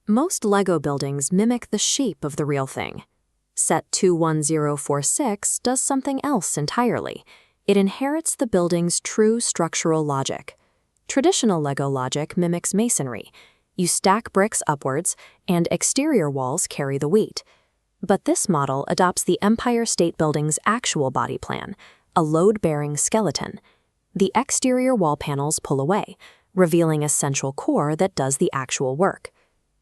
Most Lego buildings mimic the shape of the real thing. Set 21046 does something else entirely. It inherits the building's true structural logic. Traditional Lego logic mimics masonry. You stack bricks upwards, and exterior walls carry the weight. But this model adopts the Empire State Building's actual body plan, a load-bearing skeleton. The exterior wall panels pull away, revealing a central core that does the actual work.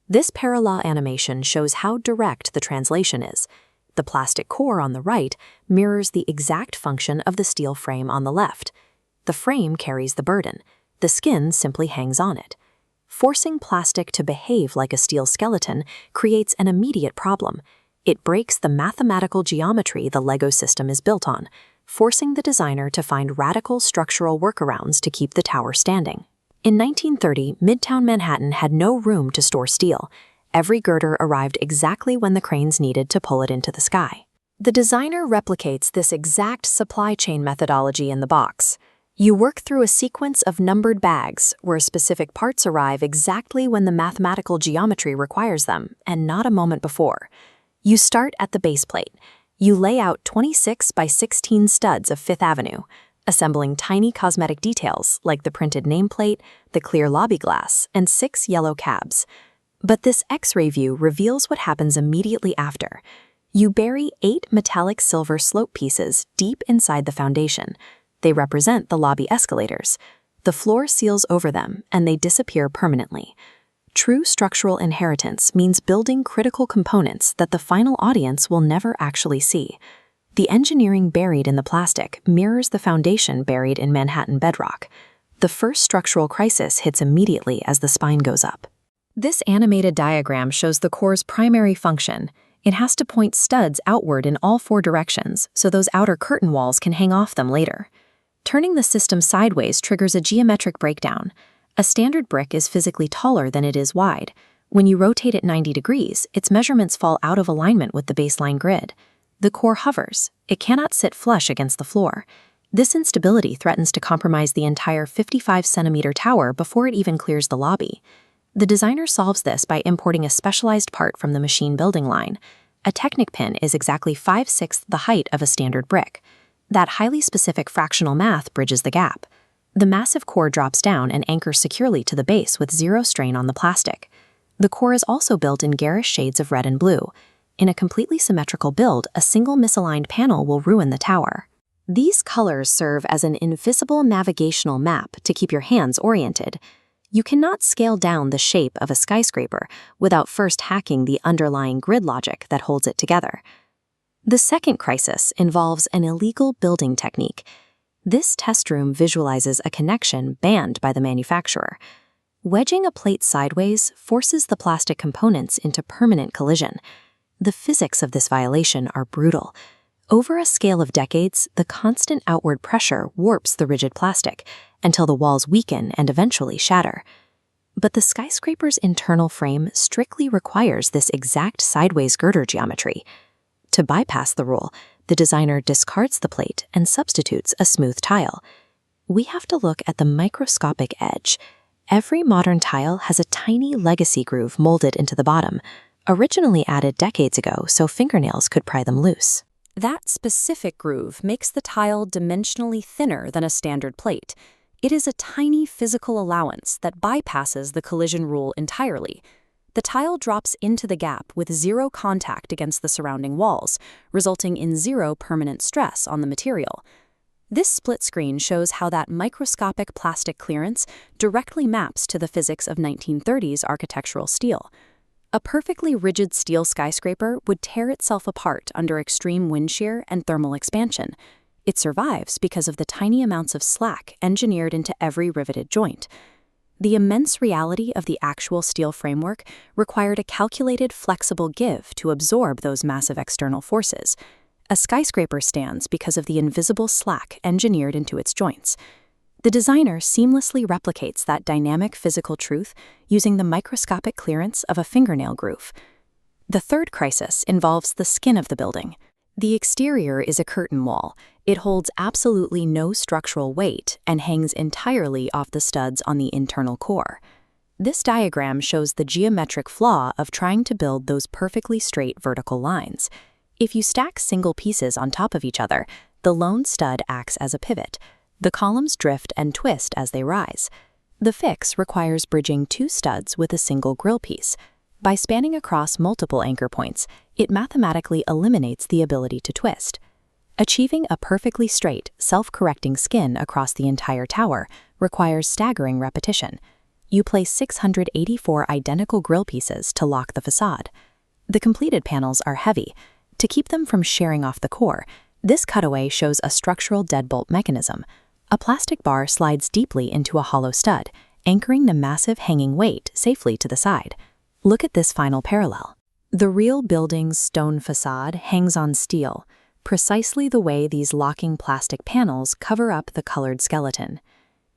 This parallel animation shows how direct the translation is. The plastic core on the right mirrors the exact function of the steel frame on the left. The frame carries the burden. The skin simply hangs on it. Forcing plastic to behave like a steel skeleton creates an immediate problem. It breaks the mathematical geometry the Lego system is built on, forcing the designer to find radical structural workarounds to keep the tower standing. In 1930, Midtown Manhattan had no room to store steel. Every girder arrived exactly when the cranes needed to pull it into the sky. The designer replicates this exact supply chain methodology in the box. You work through a sequence of numbered bags where specific parts arrive exactly when the mathematical geometry requires them, and not a moment before. You start at the base plate. You lay out 26 by 16 studs of Fifth Avenue, assembling tiny cosmetic details like the printed nameplate, the clear lobby glass, and 6 yellow cabs. But this X-ray view reveals what happens immediately after. You bury 8 metallic silver slope pieces deep inside the foundation. They represent the lobby escalators. The floor seals over them, and they disappear permanently. True structural inheritance means building critical components that the final audience will never actually see. The engineering buried in the plastic mirrors the foundation buried in Manhattan bedrock. The first structural crisis hits immediately as the spine goes up. This animated diagram shows the core's primary function. It has to point studs outward in all 4 directions so those outer curtain walls can hang off them later. Turning the system sideways triggers a geometric breakdown. A standard brick is physically taller than it is wide. When you rotate it 90 degrees, its measurements fall out of alignment with the baseline grid. The core hovers. It cannot sit flush against the floor. This instability threatens to compromise the entire 55-centimeter tower before it even clears the lobby. The designer solves this by importing a specialized part from the machine building line. A Technic pin is exactly 5/6 the height of a standard brick. That highly specific fractional math bridges the gap. The massive core drops down and anchors securely to the base with 0 strain on the plastic. The core is also built in garish shades of red and blue. In a completely symmetrical build, a single misaligned panel will ruin the tower. These colors serve as an invisible navigational map to keep your hands oriented. You cannot scale down the shape of a skyscraper without first hacking the underlying grid logic that holds it together. The second crisis involves an illegal building technique. This test room visualizes a connection banned by the manufacturer. Wedging a plate sideways forces the plastic components into permanent collision. The physics of this violation are brutal. Over a scale of decades, the constant outward pressure warps the rigid plastic until the walls weaken and eventually shatter. But the skyscraper's internal frame strictly requires this exact sideways girder geometry. To bypass the rule, the designer discards the plate and substitutes a smooth tile. We have to look at the microscopic edge. Every modern tile has a tiny legacy groove molded into the bottom, originally added decades ago so fingernails could pry them loose. That specific groove makes the tile dimensionally thinner than a standard plate. It is a tiny physical allowance that bypasses the collision rule entirely. The tile drops into the gap with 0 contact against the surrounding walls, resulting in 0 permanent stress on the material. This split screen shows how that microscopic plastic clearance directly maps to the physics of 1930s architectural steel. A perfectly rigid steel skyscraper would tear itself apart under extreme wind shear and thermal expansion. It survives because of the tiny amounts of slack engineered into every riveted joint. The immense reality of the actual steel framework required a calculated, flexible give to absorb those massive external forces. A skyscraper stands because of the invisible slack engineered into its joints. The designer seamlessly replicates that dynamic physical truth using the microscopic clearance of a fingernail groove. The third crisis involves the skin of the building. The exterior is a curtain wall. It holds absolutely no structural weight and hangs entirely off the studs on the internal core. This diagram shows the geometric flaw of trying to build those perfectly straight vertical lines. If you stack single pieces on top of each other, the lone stud acts as a pivot. The columns drift and twist as they rise. The fix requires bridging two studs with a single grill piece. By spanning across multiple anchor points, it mathematically eliminates the ability to twist. Achieving a perfectly straight, self-correcting skin across the entire tower requires staggering repetition. You place 684 identical grill pieces to lock the facade. The completed panels are heavy. To keep them from shearing off the core, this cutaway shows a structural deadbolt mechanism. A plastic bar slides deeply into a hollow stud, anchoring the massive hanging weight safely to the side. Look at this final parallel. The real building's stone facade hangs on steel, precisely the way these locking plastic panels cover up the colored skeleton.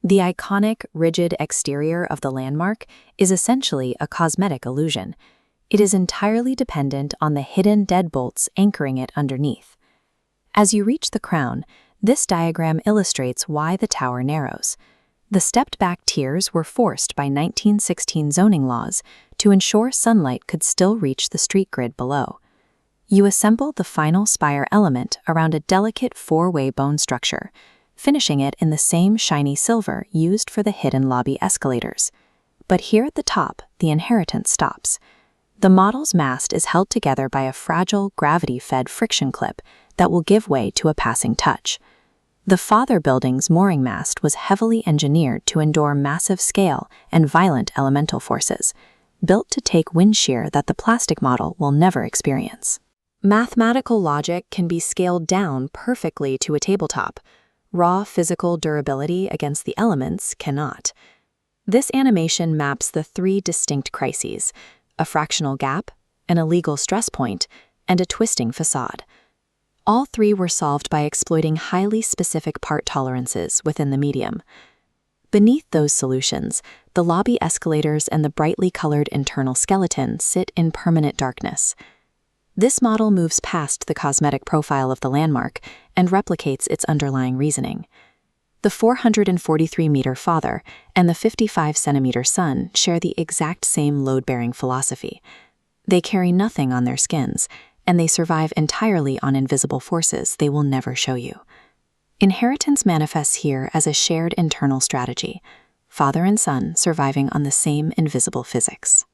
The iconic, rigid exterior of the landmark is essentially a cosmetic illusion. It is entirely dependent on the hidden deadbolts anchoring it underneath. As you reach the crown, this diagram illustrates why the tower narrows. The stepped-back tiers were forced by 1916 zoning laws to ensure sunlight could still reach the street grid below. You assemble the final spire element around a delicate four-way bone structure, finishing it in the same shiny silver used for the hidden lobby escalators. But here at the top, the inheritance stops. The model's mast is held together by a fragile, gravity-fed friction clip that will give way to a passing touch. The father building's mooring mast was heavily engineered to endure massive scale and violent elemental forces, built to take wind shear that the plastic model will never experience. Mathematical logic can be scaled down perfectly to a tabletop. Raw physical durability against the elements cannot. This animation maps the three distinct crises: a fractional gap, an illegal stress point, and a twisting facade. All three were solved by exploiting highly specific part tolerances within the medium. Beneath those solutions, the lobby escalators and the brightly colored internal skeleton sit in permanent darkness. This model moves past the cosmetic profile of the landmark and replicates its underlying reasoning. The 443-meter father and the 55-centimeter son share the exact same load-bearing philosophy. They carry nothing on their skins, and they survive entirely on invisible forces they will never show you. Inheritance manifests here as a shared internal strategy, father and son surviving on the same invisible physics.